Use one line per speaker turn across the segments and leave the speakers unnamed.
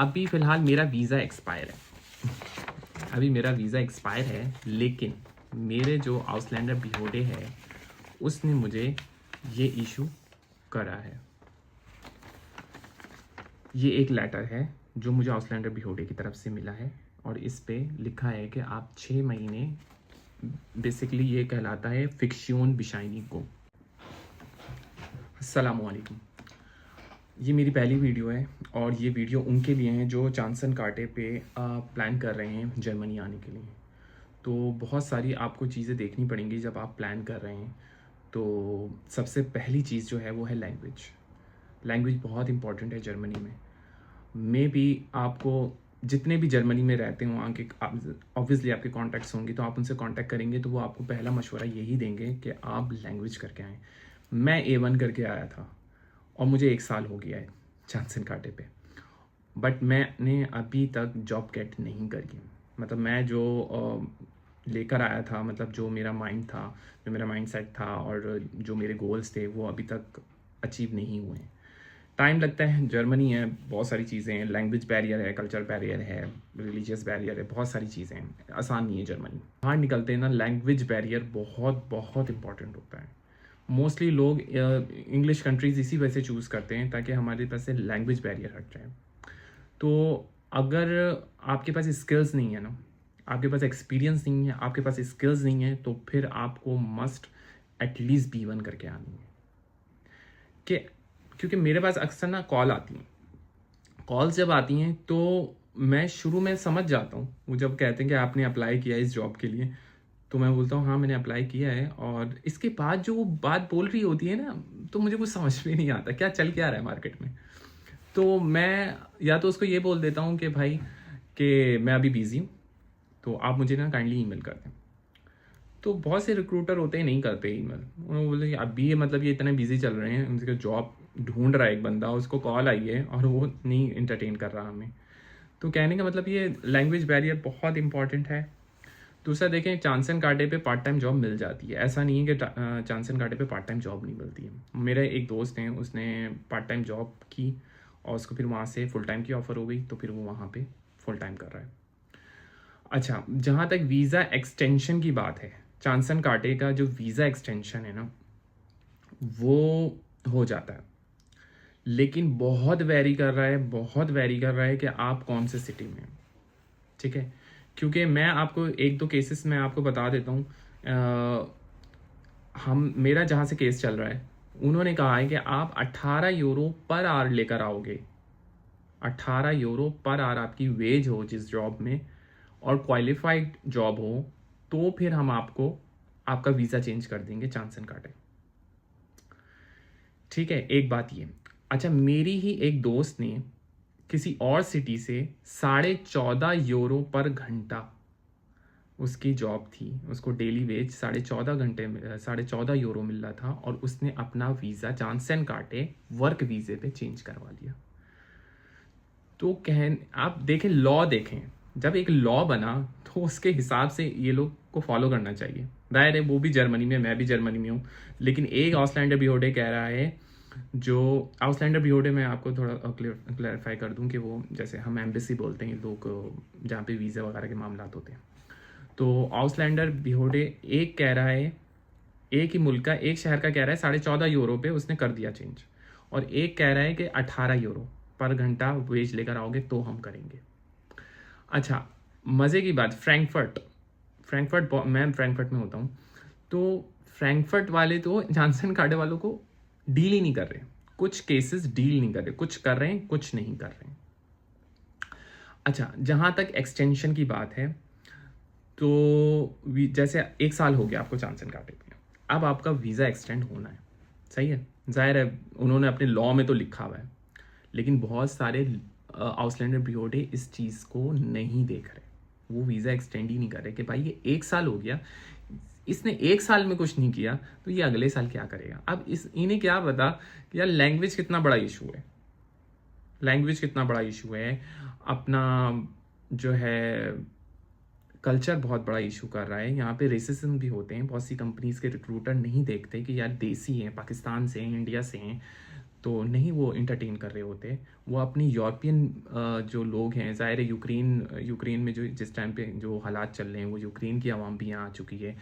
अभी फ़िलहाल मेरा वीज़ा एक्सपायर है, लेकिन मेरे जो आउसलैंडर बिहोडे है उसने मुझे ये इशू करा है। ये एक लेटर है जो मुझे आउसलैंडर बिहोडे की तरफ से मिला है और इस पे लिखा है कि आप 6 महीने, बेसिकली ये कहलाता है फिक्शियोन बिशाइनी को। अस्सलामुअलैकुम। ये मेरी पहली वीडियो है और ये वीडियो उनके लिए हैं जो चांसन कांटे पे प्लान कर रहे हैं जर्मनी आने के लिए। तो बहुत सारी आपको चीज़ें देखनी पड़ेंगी जब आप प्लान कर रहे हैं। तो सबसे पहली चीज़ जो है वो है लैंग्वेज बहुत इंपॉर्टेंट है जर्मनी में। मे बी आपको जितने भी जर्मनी में रहते हो वहाँ के ऑब्वियसली आपके कॉन्टैक्ट्स होंगे, तो आप उनसे कॉन्टैक्ट करेंगे तो वो आपको पहला मशवरा यही देंगे कि आप लैंग्वेज करके आएँ। मैं A1 करके आया था और मुझे 1 साल हो गया है चांसन कांटे पे, बट मैंने अभी तक जॉब गेट नहीं करी। मतलब मैं जो लेकर आया था, मतलब जो मेरा माइंड था, जो मेरा माइंड सेट था और जो मेरे गोल्स थे वो अभी तक अचीव नहीं हुए हैं। टाइम लगता है, जर्मनी है, बहुत सारी चीज़ें हैं, लैंग्वेज बैरियर है, कल्चर बैरियर है, रिलीजियस बैरियर है, बहुत सारी चीज़ें हैं, आसान नहीं है जर्मनी। बाहर निकलते हैं ना, लैंग्वेज बैरियर बहुत बहुत इंपॉर्टेंट होता है। मोस्टली लोग इंग्लिश कंट्रीज़ इसी वजह से चूज़ करते हैं ताकि हमारे पास से लैंग्वेज बैरियर हट जाए। तो अगर आपके पास स्किल्स नहीं है ना, आपके पास एक्सपीरियंस नहीं है, आपके पास स्किल्स नहीं है, तो फिर आपको मस्ट एटलीस्ट B1 करके आनी है। कि क्योंकि मेरे पास अक्सर ना कॉल्स जब आती हैं तो मैं शुरू में समझ जाता हूँ। वो जब कहते हैं कि आपने अप्लाई किया है इस जॉब के लिए, तो मैं बोलता हूँ हाँ मैंने अप्लाई किया है, और इसके बाद जो वो बात बोल रही होती है ना, तो मुझे कुछ समझ में नहीं आता क्या चल क्या रहा है मार्केट में। तो मैं या तो उसको ये बोल देता हूँ कि भाई कि मैं अभी बिज़ी हूँ, तो आप मुझे ना काइंडली ईमेल कर दें। तो बहुत से रिक्रूटर होते हैं नहीं करते ईमेल, उन्होंने बोले कि अभी ये मतलब ये इतने बिजी चल रहे हैं, उनके जॉब ढूंढ रहा है एक बंदा, उसको कॉल आई है और वो नहीं इंटरटेन कर रहा हमें। तो कहने का मतलब ये लैंग्वेज बैरियर बहुत इंपॉर्टेंट है। दूसरा देखें, चांसन कांटे पे पार्ट टाइम जॉब मिल जाती है, ऐसा नहीं है कि चांसन कांटे पे पार्ट टाइम जॉब नहीं मिलती है। मेरा एक दोस्त है, उसने पार्ट टाइम जॉब की और उसको फिर वहाँ से फुल टाइम की ऑफ़र हो गई, तो फिर वो वहाँ पे फुल टाइम कर रहा है। अच्छा, जहाँ तक वीज़ा एक्सटेंशन की बात है, चांसन कांटे का जो वीज़ा एक्सटेंशन है ना, वो हो जाता है, लेकिन बहुत वेरी कर रहा है कि आप कौन से सिटी में हैं। ठीक है, क्योंकि मैं आपको एक दो केसेस में आपको बता देता हूँ। हम मेरा जहाँ से केस चल रहा है, उन्होंने कहा है कि आप 18 यूरो पर आवर लेकर आओगे। 18 यूरो पर आवर आपकी वेज हो जिस जॉब में, और क्वालिफाइड जॉब हो, तो फिर हम आपको आपका वीज़ा चेंज कर देंगे चांसन कांटे। ठीक है, एक बात ये। अच्छा, मेरी ही एक दोस्त ने किसी और सिटी से 14.5 यूरो पर घंटा उसकी जॉब थी, उसको डेली वेज 14.5 यूरो मिल रहा था, और उसने अपना वीज़ा चांसन कांटे वर्क वीज़े पे चेंज करवा लिया। तो आप देखें, लॉ देखें, जब एक लॉ बना तो उसके हिसाब से ये लोग को फॉलो करना चाहिए। जाहिर है वो भी जर्मनी में, मैं भी जर्मनी में हूँ, लेकिन एक आउसलैंडर बिहोडे कह रहा है, जो आउसलैंडर बिहोडे, मैं आपको थोड़ा क्लैरिफाई कर दूं कि वो जैसे हम एम्बेसी बोलते हैं लोग, जहाँ पे वीज़ा वगैरह के मामला होते हैं। तो आउसलैंडर बिहोडे एक कह रहा है, एक ही मुल्क का, एक शहर का कह रहा है 14.5 यूरो पे उसने कर दिया चेंज, और एक कह रहा है कि 18 यूरो पर घंटा वेज लेकर आओगे तो हम करेंगे। अच्छा, मज़े की बात, मैं फ्रैंकफर्ट में होता हूँ, तो फ्रैंकफर्ट वाले तो जॉनसन कार्डे वालों को डील ही नहीं कर रहे। कुछ केसेस डील नहीं कर रहे, कुछ कर रहे हैं, कुछ नहीं कर रहे हैं। अच्छा, जहाँ तक एक्सटेंशन की बात है, तो जैसे 1 साल हो गया आपको चांसन कांटे पे, अब आपका वीज़ा एक्सटेंड होना है, सही है। जाहिर है उन्होंने अपने लॉ में तो लिखा हुआ है, लेकिन बहुत सारे आउसलैंडर बिहोडे इस चीज़ को नहीं देख रहे, वो वीज़ा एक्सटेंड ही नहीं कर रहे कि भाई ये 1 साल हो गया, इसने 1 साल में कुछ नहीं किया तो ये अगले साल क्या करेगा। अब इन्हें क्या पता कि यार लैंग्वेज कितना बड़ा इशू है, अपना जो है कल्चर बहुत बड़ा इशू कर रहा है। यहाँ पे रेसिज्म भी होते हैं, बहुत सी कंपनीज के रिक्रूटर नहीं देखते कि यार देसी हैं, पाकिस्तान से हैं, इंडिया से हैं, तो नहीं वो इंटरटेन कर रहे होते, वो अपनी यूरोपियन जो लोग हैं, ज़ाहिर है यूक्रेन में जो जिस टाइम पे जो हालात चल रहे हैं, वो यूक्रेन की आवाम भी यहाँ आ चुकी है।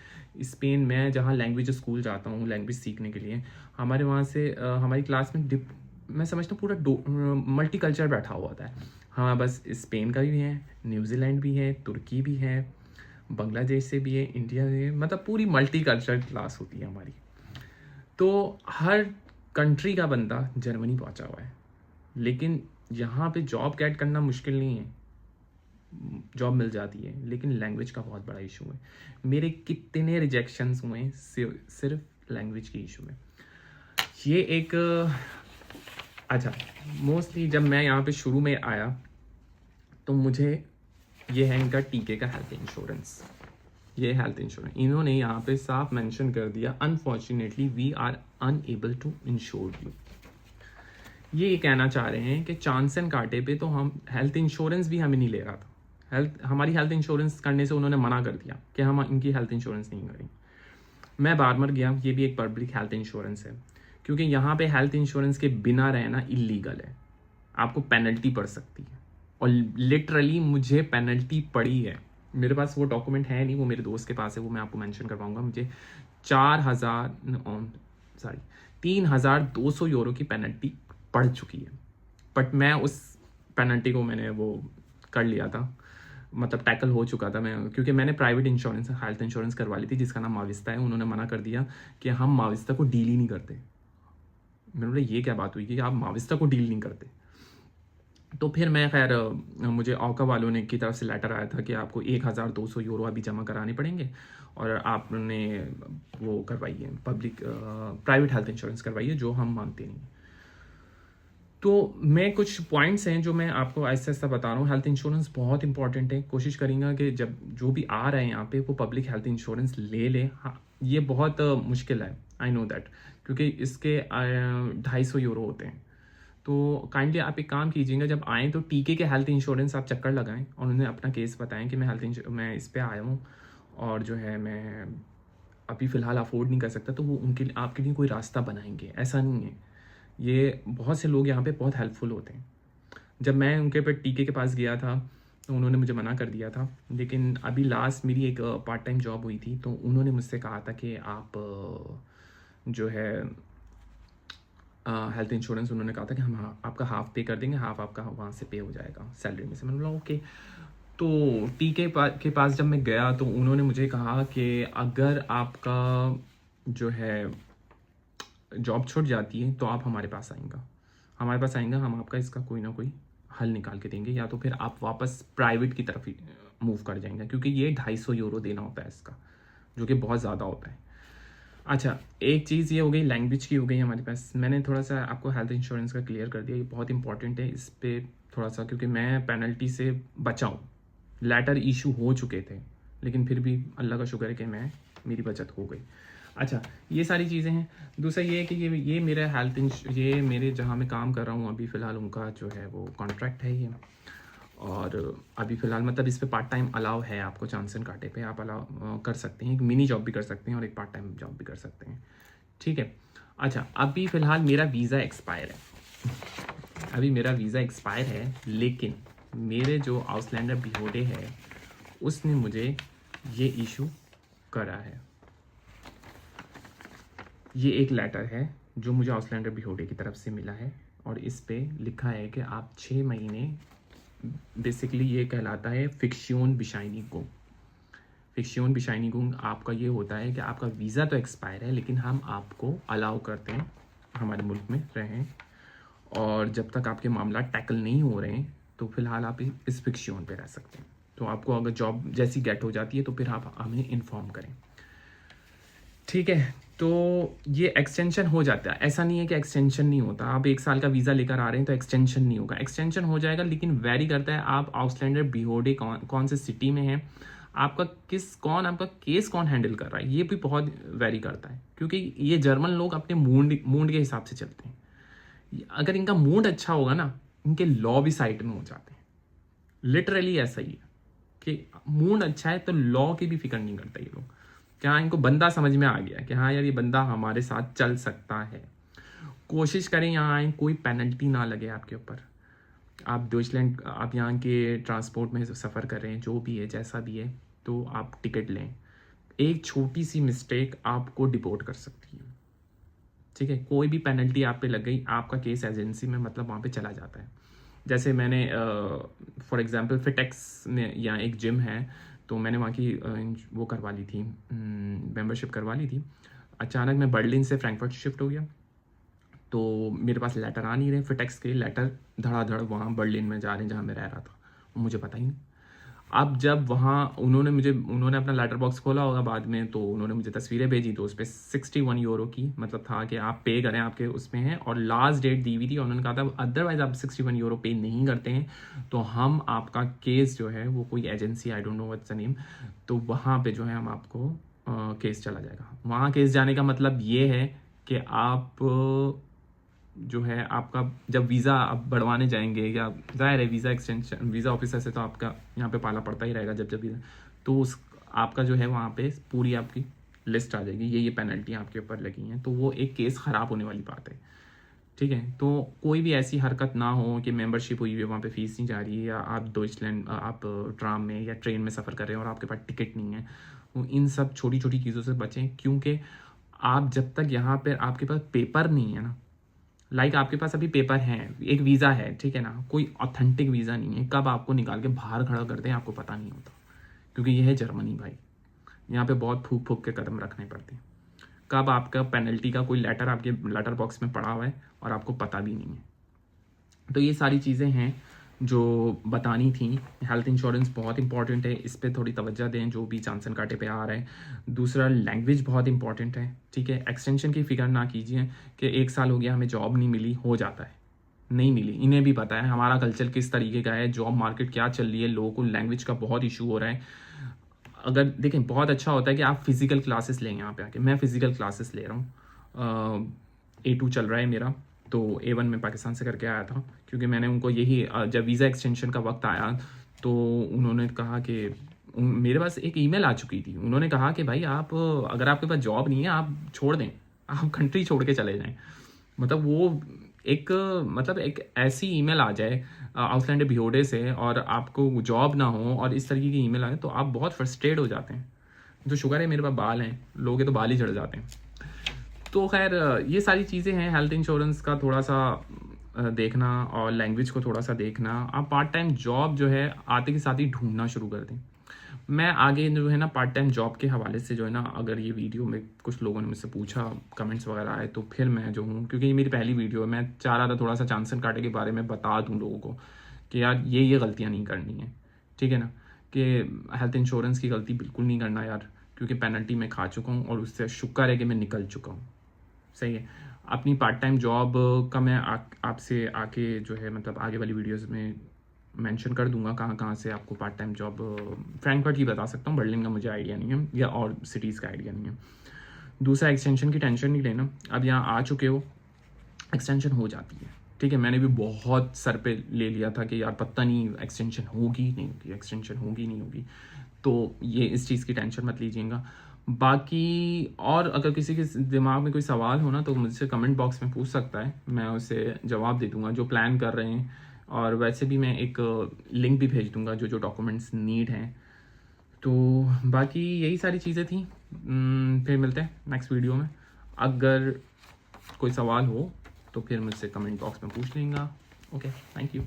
स्पेन में जहाँ लैंग्वेज स्कूल जाता हूँ लैंग्वेज सीखने के लिए, हमारे वहाँ से हमारी क्लास में मैं समझता हूँ पूरा मल्टी कल्चर बैठा हुआ था। हाँ, बस स्पेन का भी है, न्यूजीलैंड भी है, तुर्की भी है, बांग्लादेश से भी है, इंडिया से है, मतलब पूरी मल्टी कल्चर क्लास होती है हमारी। तो हर कंट्री का बंदा जर्मनी पहुंचा हुआ है, लेकिन यहाँ पे जॉब गेट करना मुश्किल नहीं है, जॉब मिल जाती है, लेकिन लैंग्वेज का बहुत बड़ा इशू है। मेरे कितने रिजेक्शंस हुए हैं सिर्फ लैंग्वेज की इशू में। ये एक अच्छा, मोस्टली जब मैं यहाँ पे शुरू में आया तो मुझे ये है इनका टीके का हेल्थ इंश्योरेंस, ये हेल्थ इंश्योरेंस इन्होंने यहाँ पे साफ मेंशन कर दिया, unfortunately we are unable to insure you. ये कहना चाह रहे हैं कि चांस एंड कांटे पे तो हम हेल्थ इंश्योरेंस भी हमें नहीं ले रहा था, हमारी हेल्थ इंश्योरेंस करने से उन्होंने मना कर दिया कि हम इनकी हेल्थ इंश्योरेंस नहीं करेंगे। मैं बार्मर गया, ये भी एक पब्लिक हेल्थ इंश्योरेंस है, क्योंकि यहाँ पे हेल्थ इंश्योरेंस के बिना रहना इलीगल है, आपको पेनल्टी पड़ सकती है, और लिटरली मुझे पेनल्टी पड़ी है। मेरे पास वो डॉक्यूमेंट है नहीं, वो मेरे दोस्त के पास है, वो मैं आपको मेंशन करवाऊंगा। मुझे 3,200 यूरो की पेनल्टी पड़ चुकी है, बट मैं उस पेनल्टी को मैंने वो कर लिया था, मतलब टैकल हो चुका था मैं, क्योंकि मैंने प्राइवेट इंश्योरेंस हेल्थ इंश्योरेंस करवा ली थी जिसका नाम माविस्ता है। उन्होंने मना कर दिया कि हम माविस्ता को डील ही नहीं करते। मैंने बोला ये क्या बात हुई कि आप माविस्ता को डील नहीं करते। तो फिर मैं खैर मुझे औका वालों ने की तरफ से लेटर आया था कि आपको 1,200 यूरो अभी जमा कराने पड़ेंगे और आपने वो करवाइए पब्लिक प्राइवेट हेल्थ इंश्योरेंस करवाइए, जो हम मानते नहीं। तो मैं कुछ पॉइंट्स हैं जो मैं आपको ऐसा ऐसा बता रहा हूँ। हेल्थ इंश्योरेंस बहुत इंपॉर्टेंट है, कोशिश करेंगे कि जब जो भी आ रहे हैं यहाँ पे वो पब्लिक हेल्थ इंश्योरेंस ले ले। हाँ, ये बहुत मुश्किल है, आई नो दैट, क्योंकि इसके 250 यूरो होते हैं। तो काइंडली आप एक काम कीजिएगा, जब आएँ तो टीके के हेल्थ इंश्योरेंस आप चक्कर लगाएं और उन्हें अपना केस बताएं कि मैं इस पे आया हूँ और जो है मैं अभी फ़िलहाल अफोर्ड नहीं कर सकता, तो वो उनके आपके लिए कोई रास्ता बनाएंगे। ऐसा नहीं है, ये बहुत से लोग यहाँ पे बहुत हेल्पफुल होते हैं। जब मैं उनके पे टीके के पास गया था तो उन्होंने मुझे मना कर दिया था, लेकिन अभी लास्ट मेरी एक पार्ट टाइम जॉब हुई थी, तो उन्होंने मुझसे कहा था कि आप जो है हेल्थ इंश्योरेंस, उन्होंने कहा था कि हम आपका हाफ पे कर देंगे, हाफ आपका वहाँ से पे हो जाएगा सैलरी में से। मैंने बोला ओके। तो टीके के पास जब मैं गया तो उन्होंने मुझे कहा कि अगर आपका जो है जॉब छूट जाती है तो आप हमारे पास आएंगे, हम आपका इसका कोई ना कोई हल निकाल के देंगे, या तो फिर आप वापस प्राइवेट की तरफ ही मूव कर जाएंगे, क्योंकि ये 250 यूरो देना होता है इसका, जो कि बहुत ज़्यादा होता है। अच्छा, एक चीज़ ये हो गई, लैंग्वेज की हो गई हमारे पास। मैंने थोड़ा सा आपको हेल्थ इंश्योरेंस का क्लियर कर दिया, ये बहुत इंपॉर्टेंट है इस पर थोड़ा सा, क्योंकि मैं पेनल्टी से बचाऊँ। लेटर इशू हो चुके थे, लेकिन फिर भी अल्लाह का शुक्र है कि मेरी बचत हो गई। अच्छा, ये सारी चीज़ें हैं। दूसरा ये है कि ये मेरा ये मेरे जहाँ मैं काम कर रहा हूँ अभी फ़िलहाल, उनका जो है वो कॉन्ट्रैक्ट है ये, और अभी फ़िलहाल मतलब इस पे पार्ट टाइम अलाउ है, आपको चांस एंड कांटे पे आप अलाउ कर सकते हैं, एक मिनी जॉब भी कर सकते हैं और एक पार्ट टाइम जॉब भी कर सकते हैं, ठीक है। अच्छा, अभी फ़िलहाल मेरा वीज़ा एक्सपायर है, लेकिन मेरे जो आउसलैंडर बिहोडे है उसने मुझे ये इशू करा है। ये एक लेटर है जो मुझे आउसलैंडर बिहोडे की तरफ से मिला है, और इस पे लिखा है कि आप 6 महीने, बेसिकली ये कहलाता है फिक्शियोन बिशाइनिगुंग। आपका ये होता है कि आपका वीज़ा तो एक्सपायर है, लेकिन हम आपको अलाउ करते हैं हमारे मुल्क में रहें, और जब तक आपके मामला टैकल नहीं हो रहे हैं तो फिलहाल आप इस फिक्शियोन पे रह सकते हैं। तो आपको अगर जॉब जैसी गेट हो जाती है तो फिर आप हमें इन्फॉर्म करें, ठीक है। तो ये एक्सटेंशन हो जाता है, ऐसा नहीं है कि एक्सटेंशन नहीं होता। आप 1 साल का वीज़ा लेकर आ रहे हैं तो एक्सटेंशन नहीं होगा, एक्सटेंशन हो जाएगा, लेकिन वेरी करता है आप आउसलैंडर बिहोडे कौन से सिटी में है, आपका केस कौन हैंडल कर रहा है, ये भी बहुत वेरी करता है, क्योंकि ये जर्मन लोग अपने मूड के हिसाब से चलते हैं। अगर इनका मूड अच्छा होगा ना, इनके लॉ भी साइड में हो जाते हैं। लिटरली ऐसा ही है कि मूड अच्छा है तो लॉ की भी फिक्र नहीं करता ये लोग, क्या इनको बंदा समझ में आ गया कि हाँ यार ये बंदा हमारे साथ चल सकता है। कोशिश करें यहाँ आएँ, कोई पेनल्टी ना लगे आपके ऊपर। आप डॉइचलैंड, आप यहाँ के ट्रांसपोर्ट में सफ़र कर रहे हैं, जो भी है, जैसा भी है, तो आप टिकट लें। एक छोटी सी मिस्टेक आपको डिपोर्ट कर सकती है, ठीक है। कोई भी पेनल्टी आप पे लग गई, आपका केस एजेंसी में मतलब वहाँ पे चला जाता है। जैसे मैंने फॉर एग्जांपल फिटेक्स में यहाँ एक जिम है, तो मैंने वहाँ की वो करवा ली थी, मेंबरशिप करवा ली थी। अचानक मैं बर्लिन से फ्रैंकफर्ट शिफ्ट हो गया, तो मेरे पास लेटर आ नहीं रहे फिटेक्स के। लेटर धड़ाधड़ वहाँ बर्लिन में जा रहे हैं जहाँ मैं रह रहा था, मुझे पता ही नहीं। अब जब वहाँ उन्होंने अपना लेटर बॉक्स खोला होगा बाद में, तो उन्होंने मुझे तस्वीरें भेजी, तो उस पर 61 यूरो की मतलब था कि आप पे करें, आपके उसमें है, और लास्ट डेट दी हुई थी, और उन्होंने कहा था अदरवाइज आप 61 यूरो पे नहीं करते हैं तो हम आपका केस जो है, वो कोई agency, I don't know what's the name, तो वहाँ पे जो है हम आपको केस चला जाएगा। वहाँ केस जाने का मतलब ये है कि आप जो है आपका जब वीज़ा आप बढ़वाने जाएंगे, या ज़ाहिर है वीज़ा एक्सटेंशन, वीज़ा ऑफिसर से तो आपका यहाँ पे पाला पड़ता ही रहेगा जब जब वीज़ा, तो उस आपका जो है वहाँ पे पूरी आपकी लिस्ट आ जाएगी, ये पेनल्टी आपके ऊपर लगी हैं, तो वो एक केस ख़राब होने वाली बात है, ठीक है। तो कोई भी ऐसी हरकत ना हो कि मेंबरशिप हुई है, वहाँ पे फीस नहीं जा रही है, या आप डॉइचलैंड आप ट्राम में या ट्रेन में सफ़र कर रहे हैं और आपके पास टिकट नहीं है, वो इन सब छोटी छोटी चीज़ों से बचें, क्योंकि आप जब तक यहाँ पर आपके पास पेपर नहीं है ना, लाइक आपके पास अभी पेपर हैं, एक वीज़ा है, ठीक है ना, कोई ऑथेंटिक वीज़ा नहीं है, कब आपको निकाल के बाहर खड़ा कर दें आपको पता नहीं होता, क्योंकि ये है जर्मनी भाई, यहाँ पे बहुत फूक फूक के कदम रखने पड़ते हैं। कब आपका पेनल्टी का कोई लेटर आपके लेटर बॉक्स में पड़ा हुआ है और आपको पता भी नहीं है। तो ये सारी चीज़ें हैं जो बतानी थी। हेल्थ इंश्योरेंस बहुत इंपॉर्टेंट है, इस पर थोड़ी तवज्जो दें जो भी चांसन कांटे पे आ रहा है। दूसरा, लैंग्वेज बहुत इंपॉर्टेंट है, ठीक है। एक्सटेंशन की फिक्र ना कीजिए कि 1 साल हो गया हमें जॉब नहीं मिली, हो जाता है, नहीं मिली, इन्हें भी पता है हमारा कल्चर किस तरीके का है, जॉब मार्केट क्या चल रही है, लोगों को लैंग्वेज का बहुत इशू हो रहा है। अगर देखें, बहुत अच्छा होता है कि आप फिज़िकल क्लासेस लें यहाँ पे आके। मैं फ़िज़िकल क्लासेस ले रहा हूँ, A2 चल रहा है मेरा, तो A1 में पाकिस्तान से करके आया था, क्योंकि मैंने उनको यही जब वीज़ा एक्सटेंशन का वक्त आया तो उन्होंने कहा कि मेरे पास एक ईमेल आ चुकी थी, उन्होंने कहा कि भाई आप अगर आपके पास जॉब नहीं है आप छोड़ दें, आप कंट्री छोड़ के चले जाएं। मतलब वो एक ऐसी ईमेल आ जाए आउसलैंड बिहोडे से और आपको जॉब ना हो और इस तरीके की ईमेल आए, तो आप बहुत फ्रस्ट्रेट हो जाते हैं। तो शुक्र है मेरे पास बाल हैं, लोगों के तो बाल ही झड़ जाते हैं। तो खैर ये सारी चीज़ें हैं। हेल्थ इंश्योरेंस का थोड़ा सा देखना और लैंग्वेज को थोड़ा सा देखना। आप पार्ट टाइम जॉब जो है आते के साथ ही ढूंढना शुरू कर दें। मैं आगे जो है ना पार्ट टाइम जॉब के हवाले से जो है ना, अगर ये वीडियो में कुछ लोगों ने मुझसे पूछा, कमेंट्स वगैरह आए, तो फिर मैं जो हूँ, क्योंकि ये मेरी पहली वीडियो है, मैं चाह रहा था थोड़ा सा चांसन कांटे के बारे में बता दूँ लोगों को कि यार ये गलतियाँ नहीं करनी है, ठीक है ना, कि हेल्थ इंश्योरेंस की गलती बिल्कुल नहीं करना यार, क्योंकि पेनल्टी मैं खा चुका हूँ और उससे शुक्र है कि मैं निकल चुका हूँ, सही है। अपनी पार्ट टाइम जॉब का मैं आपसे आके जो है मतलब आगे वाली वीडियोस में मेंशन कर दूंगा कहाँ कहाँ से आपको पार्ट टाइम जॉब। फ्रैंकफर्ट की बता सकता हूँ, बर्लिन का मुझे आइडिया नहीं है, या और सिटीज़ का आइडिया नहीं है। दूसरा, एक्सटेंशन की टेंशन नहीं लेना, अब यहाँ आ चुके हो, एक्सटेंशन हो जाती है, ठीक है। मैंने भी बहुत सर पे ले लिया था कि यार पता नहीं एक्सटेंशन होगी नहीं होगी, एक्सटेंशन होगी नहीं होगी, तो ये इस चीज़ की टेंशन मत लीजिएगा। बाकी और अगर किसी के दिमाग में कोई सवाल हो ना, तो मुझसे कमेंट बॉक्स में पूछ सकता है, मैं उसे जवाब दे दूंगा जो प्लान कर रहे हैं। और वैसे भी मैं एक लिंक भी भेज दूंगा जो जो डॉक्यूमेंट्स नीड हैं। तो बाकी यही सारी चीज़ें थी। फिर मिलते हैं नेक्स्ट वीडियो में। अगर कोई सवाल हो तो फिर मुझसे कमेंट बॉक्स में पूछ लेंगे। Okay, thank you.